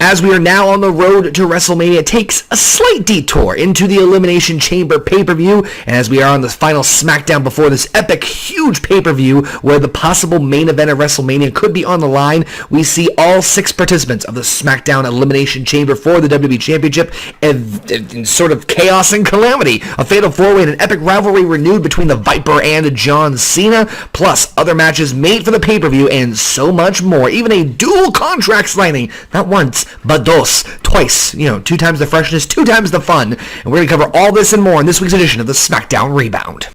as we are now on the road to WrestleMania, takes a slight detour into the Elimination Chamber pay-per-view, and as we are on the final SmackDown before this epic, huge pay-per-view where the possible main event of WrestleMania could be on the line, we see all 6 participants of the SmackDown Elimination Chamber for the WWE Championship in sort of chaos and calamity. A fatal 4-way and an epic rivalry renewed between the Viper and John Cena, plus other matches made for the pay-per-view, and so much more. Even a dual contract signing, not once, but twice. 2 times the freshness, 2 times the fun. And we're going to cover all this and more in this week's edition of the SmackDown Rebound.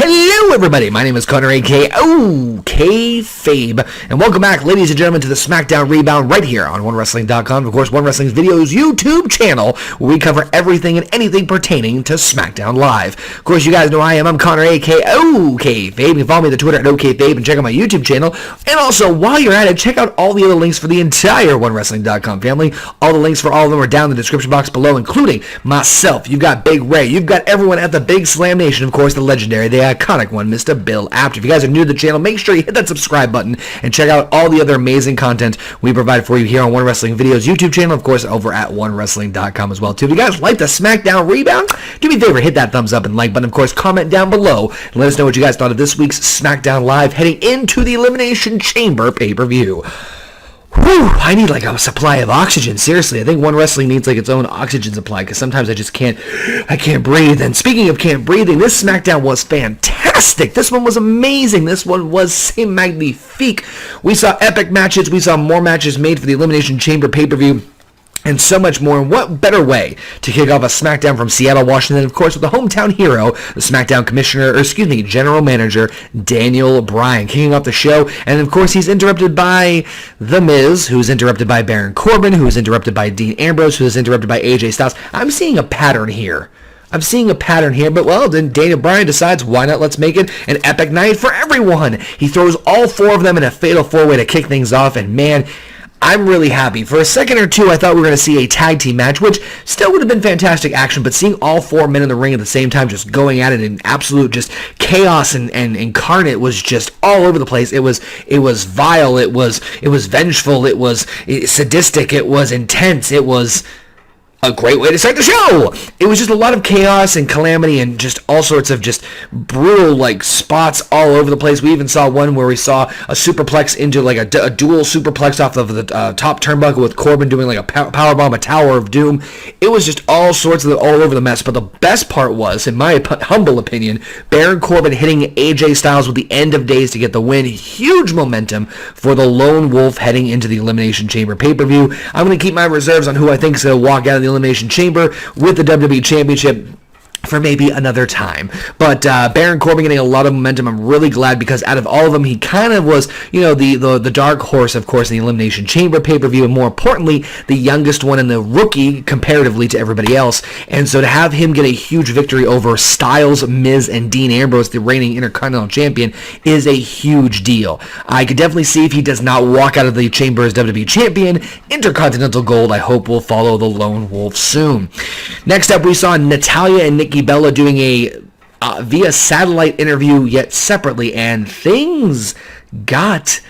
Hello everybody, my name is Conor, aka OKayFabe, and welcome back, ladies and gentlemen, to the SmackDown Rebound right here on OneWrestling.com. Of course, One Wrestling's videos YouTube channel, where we cover everything and anything pertaining to SmackDown Live. Of course, you guys know I'm Conor, aka OKayFabe. You can follow me on the Twitter at OKayFabe and check out my YouTube channel. And also, while you're at it, check out all the other links for the entire OneWrestling.com family. All the links for all of them are down in the description box below, including myself. You've got Big Ray. You've got everyone at the Big Slam Nation, of course, the legendary, the iconic one, Mr. Bill Apter. If you guys are new to the channel, make sure you hit that subscribe button and check out all the other amazing content we provide for you here on One Wrestling Videos YouTube channel, of course, over at OneWrestling.com as well, too. If you guys like the SmackDown Rebound, do me a favor, hit that thumbs up and like button. Of course, comment down below and let us know what you guys thought of this week's SmackDown Live heading into the Elimination Chamber pay-per-view. Whew, I need like a supply of oxygen. Seriously, I think One Wrestling needs like its own oxygen supply because sometimes I just can't breathe. And speaking of can't breathing, this SmackDown was fantastic. This one was amazing. This one was magnifique. We saw epic matches. We saw more matches made for the Elimination Chamber pay-per-view. And so much more. And what better way to kick off a SmackDown from Seattle, Washington, of course, with the hometown hero, the SmackDown General Manager, Daniel Bryan, kicking off the show. And, of course, he's interrupted by The Miz, who's interrupted by Baron Corbin, who is interrupted by Dean Ambrose, who is interrupted by AJ Styles. I'm seeing a pattern here. But, then Daniel Bryan decides, why not let's make it an epic night for everyone. He throws all 4 of them in a fatal 4-way to kick things off, and, man, I'm really happy. For a second or two, I thought we were going to see a tag team match, which still would have been fantastic action, but seeing all 4 men in the ring at the same time just going at it in absolute just chaos and incarnate was just all over the place. It was vile, it was vengeful, it was sadistic, it was intense, it was a great way to start the show. It was just a lot of chaos and calamity and just all sorts of just brutal like spots all over the place. We even saw one where we saw a superplex into like a dual superplex off of the top turnbuckle with Corbin doing like a powerbomb, a Tower of Doom. It was just all sorts of all over the mess. But the best part was, in my humble opinion, Baron Corbin hitting AJ Styles with the end of days to get the win. Huge momentum for the Lone Wolf heading into the Elimination Chamber pay-per-view. I'm going to keep my reserves on who I think is going to walk out of the Elimination Chamber with the WWE Championship for maybe another time. But Baron Corbin getting a lot of momentum. I'm really glad because out of all of them, he kind of was, the dark horse, of course, in the Elimination Chamber pay-per-view, and more importantly, the youngest one and the rookie comparatively to everybody else. And so to have him get a huge victory over Styles, Miz, and Dean Ambrose, the reigning Intercontinental Champion, is a huge deal. I could definitely see if he does not walk out of the Chamber as WWE Champion, Intercontinental Gold, I hope, will follow the Lone Wolf soon. Next up, we saw Natalya and Nikki Bella doing a via satellite interview yet separately, and things got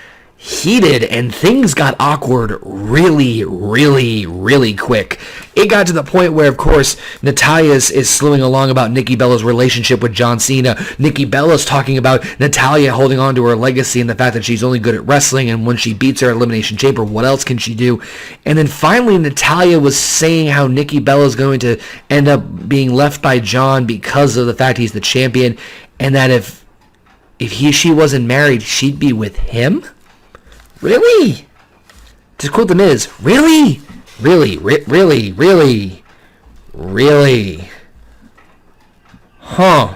heated and things got awkward really, really, really quick. It got to the point where, of course, Natalya is slewing along about Nikki Bella's relationship with John Cena. Nikki Bella's talking about Natalya holding on to her legacy and the fact that she's only good at wrestling, and when she beats her at Elimination Chamber, what else can she do? And then finally, Natalya was saying how Nikki Bella's going to end up being left by John because of the fact he's the champion, and that if she wasn't married, she'd be with him? Really? To quote The Miz, really? Really? Huh.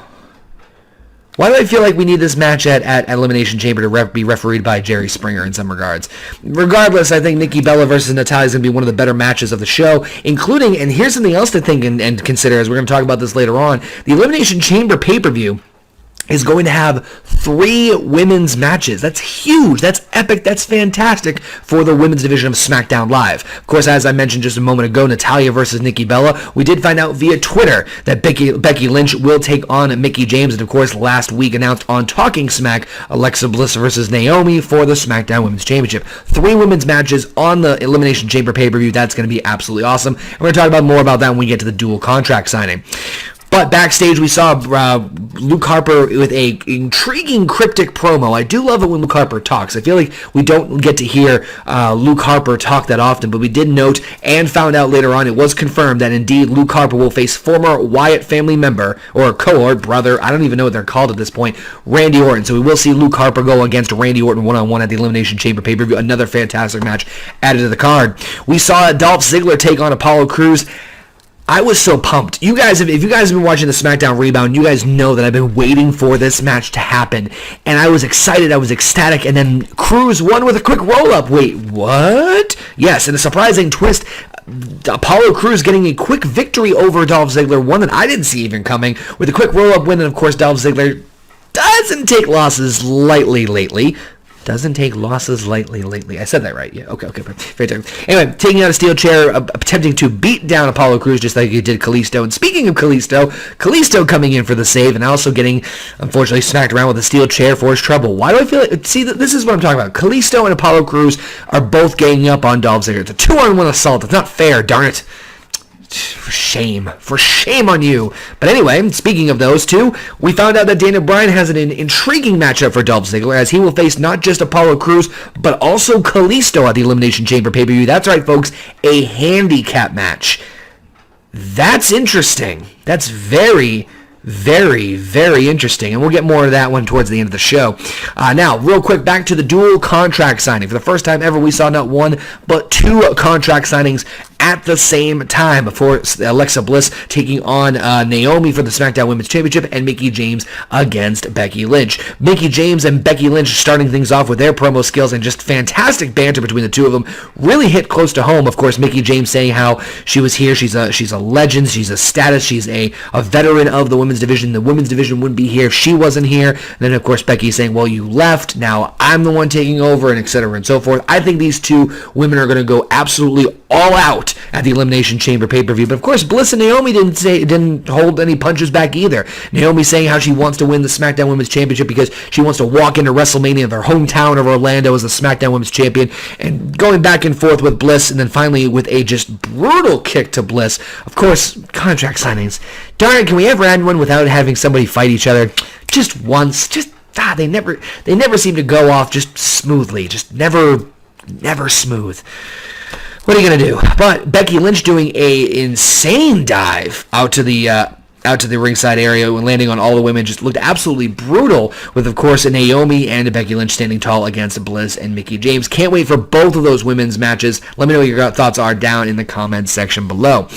Why do I feel like we need this match at Elimination Chamber to be refereed by Jerry Springer in some regards? Regardless, I think Nikki Bella versus Natalya is going to be one of the better matches of the show, including, and here's something else to think and consider as we're going to talk about this later on, the Elimination Chamber pay-per-view is going to have 3 women's matches. That's huge. That's epic. That's fantastic for the women's division of SmackDown Live. Of course, as I mentioned just a moment ago, Natalya versus Nikki Bella. We did find out via Twitter that Becky Lynch will take on Mickie James. And of course, last week announced on Talking Smack, Alexa Bliss versus Naomi for the SmackDown Women's Championship. 3 women's matches on the Elimination Chamber pay-per-view. That's going to be absolutely awesome. And we're going to talk about more about that when we get to the dual contract signing. But backstage, we saw Luke Harper with a intriguing, cryptic promo. I do love it when Luke Harper talks. I feel like we don't get to hear Luke Harper talk that often, but we did note and found out later on, it was confirmed that indeed Luke Harper will face former Wyatt family member, or cohort, brother, I don't even know what they're called at this point, Randy Orton. So we will see Luke Harper go against Randy Orton one-on-one at the Elimination Chamber pay-per-view. Another fantastic match added to the card. We saw Dolph Ziggler take on Apollo Crews. I was so pumped. If you guys have been watching the SmackDown Rebound, you guys know that I've been waiting for this match to happen. And I was excited, I was ecstatic, and then Crews won with a quick roll-up. Wait, what? Yes, in a surprising twist, Apollo Crews getting a quick victory over Dolph Ziggler, one that I didn't see even coming, with a quick roll-up win, and of course Dolph Ziggler doesn't take losses lightly lately. Doesn't take losses lightly lately. I said that right. Yeah, okay. Very time. Anyway, taking out a steel chair, attempting to beat down Apollo Crews just like he did Kalisto. And speaking of Kalisto coming in for the save and also getting, unfortunately, smacked around with a steel chair for his trouble. Why do I feel like... See, this is what I'm talking about. Kalisto and Apollo Crews are both ganging up on Dolph Ziggler. It's a 2-on-1 assault. It's not fair, darn it. For shame on you. But anyway, speaking of those two, we found out that Daniel Bryan has an intriguing matchup for Dolph Ziggler, as he will face not just Apollo Crews, but also Kalisto at the Elimination Chamber pay-per-view. That's right, folks, a handicap match. That's interesting. That's very, very, very interesting, and we'll get more of that one towards the end of the show. Now, real quick, back to the dual contract signing. For the first time ever, we saw not 1, but 2 contract signings at the same time, before Alexa Bliss taking on Naomi for the SmackDown Women's Championship and Mickie James against Becky Lynch. Mickie James and Becky Lynch starting things off with their promo skills and just fantastic banter between the two of them. Really hit close to home. Of course, Mickie James saying how she was here. She's a legend. She's a status. She's a veteran of the women's division. The women's division wouldn't be here if she wasn't here. And then, of course, Becky saying, well, you left. Now I'm the one taking over, and etc. and so forth. I think these two women are going to go absolutely all out at the Elimination Chamber pay-per-view. But of course, Bliss and Naomi didn't hold any punches back either. Naomi saying how she wants to win the SmackDown Women's Championship because she wants to walk into WrestleMania, their hometown of Orlando, as the SmackDown Women's Champion, and going back and forth with Bliss, and then finally with a just brutal kick to Bliss. Of course, contract signings. Darn it, can we ever end one without having somebody fight each other? Just once. They never seem to go off just smoothly. Just never smooth. What are you going to do? But Becky Lynch doing a insane dive out to the ringside area and landing on all the women just looked absolutely brutal, with, of course, Naomi and Becky Lynch standing tall against Bliss and Mickie James. Can't wait for both of those women's matches. Let me know what your thoughts are down in the comments section below.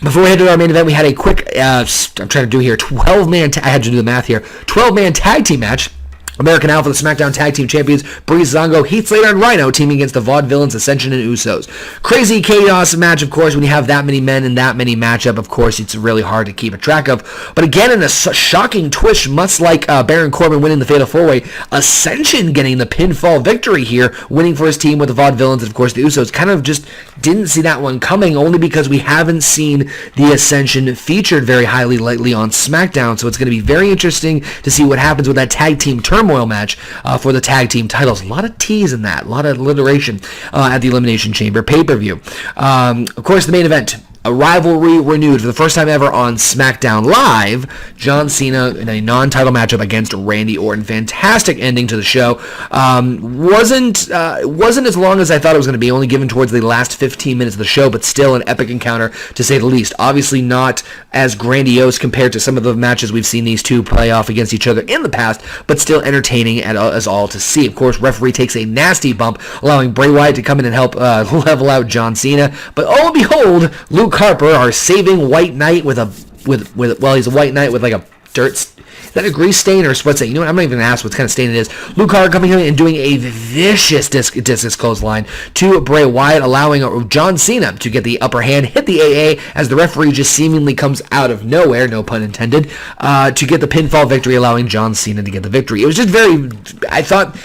Before we head to our main event, we had a quick, I'm trying to do here, 12-man, I had to do the math here, 12-man tag team match. American Alpha, the SmackDown Tag Team Champions, Breeze Zongo, Heath Slater, and Rhino teaming against the Vaudevillains, Ascension, and Usos. Crazy chaos match, of course. When you have that many men in that many matchup, of course, it's really hard to keep a track of. But again, in a shocking twist, much like Baron Corbin winning the Fatal 4-Way, Ascension getting the pinfall victory here, winning for his team with the Vaudevillains, and of course, the Usos. Kind of just didn't see that one coming, only because we haven't seen the Ascension featured very highly lately on SmackDown. So it's going to be very interesting to see what happens with that tag team turmoil match for the tag team titles. A lot of T's in that, a lot of alliteration at the Elimination Chamber pay-per-view. Of course, the main event, a rivalry renewed for the first time ever on SmackDown Live. John Cena in a non-title matchup against Randy Orton. Fantastic ending to the show. Wasn't as long as I thought it was going to be, only given towards the last 15 minutes of the show, but still an epic encounter, to say the least. Obviously not as grandiose compared to some of the matches we've seen these two play off against each other in the past, but still entertaining as all to see. Of course, referee takes a nasty bump, allowing Bray Wyatt to come in and help level out John Cena. But oh behold, Luke Harper, our saving White Knight with he's a White Knight with like a dirt. Is that a grease stain or what's that? You know what? I'm not even going to ask what kind of stain it is. Luke Harper coming in and doing a vicious discus clothesline to Bray Wyatt, allowing John Cena to get the upper hand, hit the AA as the referee just seemingly comes out of nowhere, no pun intended, to get the pinfall victory, allowing John Cena to get the victory. It was just very... I thought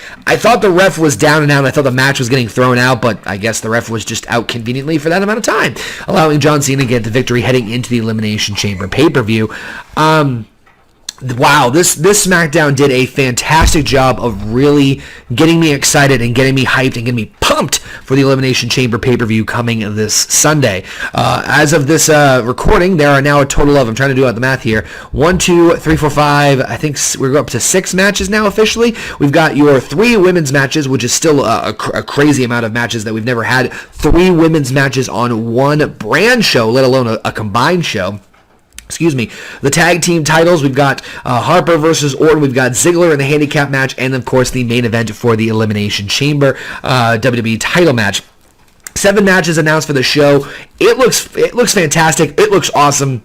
the ref was down and out. I thought the match was getting thrown out, but I guess the ref was just out conveniently for that amount of time, allowing John Cena to get the victory heading into the Elimination Chamber pay-per-view. Wow, this SmackDown did a fantastic job of really getting me excited and getting me hyped and getting me pumped for the Elimination Chamber pay-per-view coming this Sunday. As of this recording, there are now a total of, I'm trying to do out the math here, 1, 2, 3, 4, 5, I think we're up to 6 matches now officially. We've got your 3 women's matches, which is still a crazy amount of matches that we've never had. 3 women's matches on one brand show, let alone a combined show. Excuse me. The tag team titles, we've got Harper versus Orton, we've got Ziggler in the handicap match, and of course the main event for the Elimination Chamber WWE title match. 7 matches announced for the show. It looks fantastic. It looks awesome.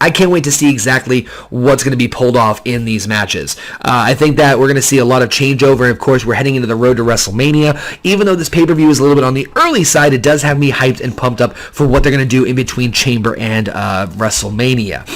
I can't wait to see exactly what's going to be pulled off in these matches. I think that we're going to see a lot of changeover, and of course, we're heading into the road to WrestleMania. Even though this pay-per-view is a little bit on the early side, it does have me hyped and pumped up for what they're going to do in between Chamber and WrestleMania.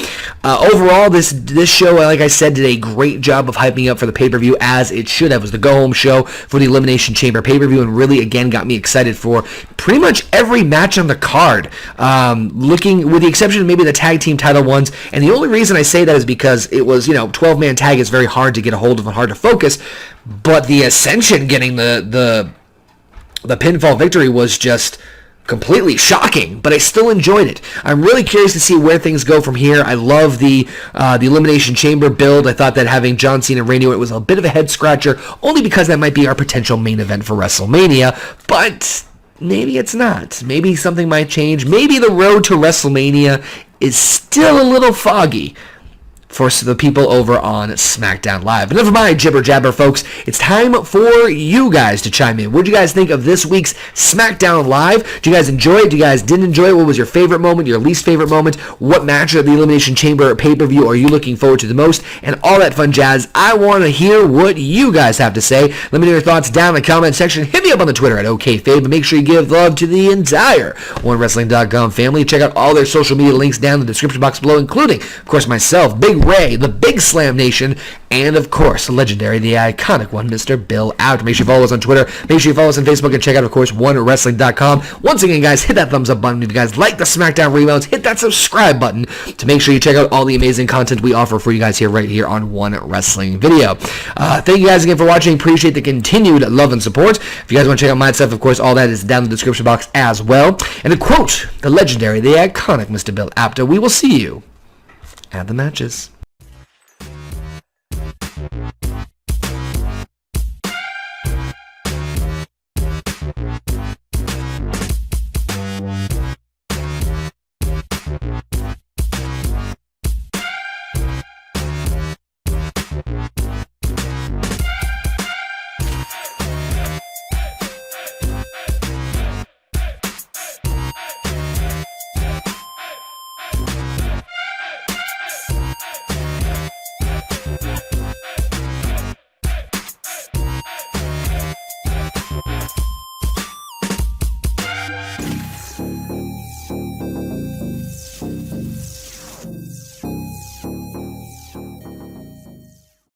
Overall, this show, like I said, did a great job of hyping up for the pay-per-view, as it should have. It was the go-home show for the Elimination Chamber pay-per-view, and really, again, got me excited for pretty much every match on the card. Looking, with the exception of maybe the tag team title ones, and the only reason I say that is because it was, 12-man tag is very hard to get a hold of and hard to focus, but the Ascension getting the pinfall victory was just completely shocking, but I still enjoyed it. I'm really curious to see where things go from here. I love the Elimination Chamber build. I thought that having John Cena and Randy Orton was a bit of a head-scratcher, only because that might be our potential main event for WrestleMania, but maybe it's not. Maybe something might change. Maybe the road to WrestleMania is still a little foggy for the people over on SmackDown Live. But never mind jibber jabber, folks. It's time for you guys to chime in. What did you guys think of this week's SmackDown Live? Did you guys enjoy it? Did you guys didn't enjoy it? What was your favorite moment, your least favorite moment? What match of the Elimination Chamber pay-per-view are you looking forward to the most? And all that fun jazz. I want to hear what you guys have to say. Let me know your thoughts down in the comment section. Hit me up on the Twitter at OKayFabe, and make sure you give love to the entire OneWrestling.com family. Check out all their social media links down in the description box below, including, of course, myself, Big Ray, the Big Slam Nation, and of course, the legendary, the iconic one, Mr. Bill Out. Make sure you follow us on Twitter. Make sure you follow us on Facebook, and check out, of course, OneWrestling.com. Once again, guys, hit that thumbs up button. If you guys like the SmackDown rebounds, hit that subscribe button to make sure you check out all the amazing content we offer for you guys here, right here on One Wrestling Video. Thank you guys again for watching. Appreciate the continued love and support. If you guys want to check out my stuff, of course, all that is down in the description box as well. And to quote the legendary, the iconic Mr. Bill Apto, we will see you at the matches.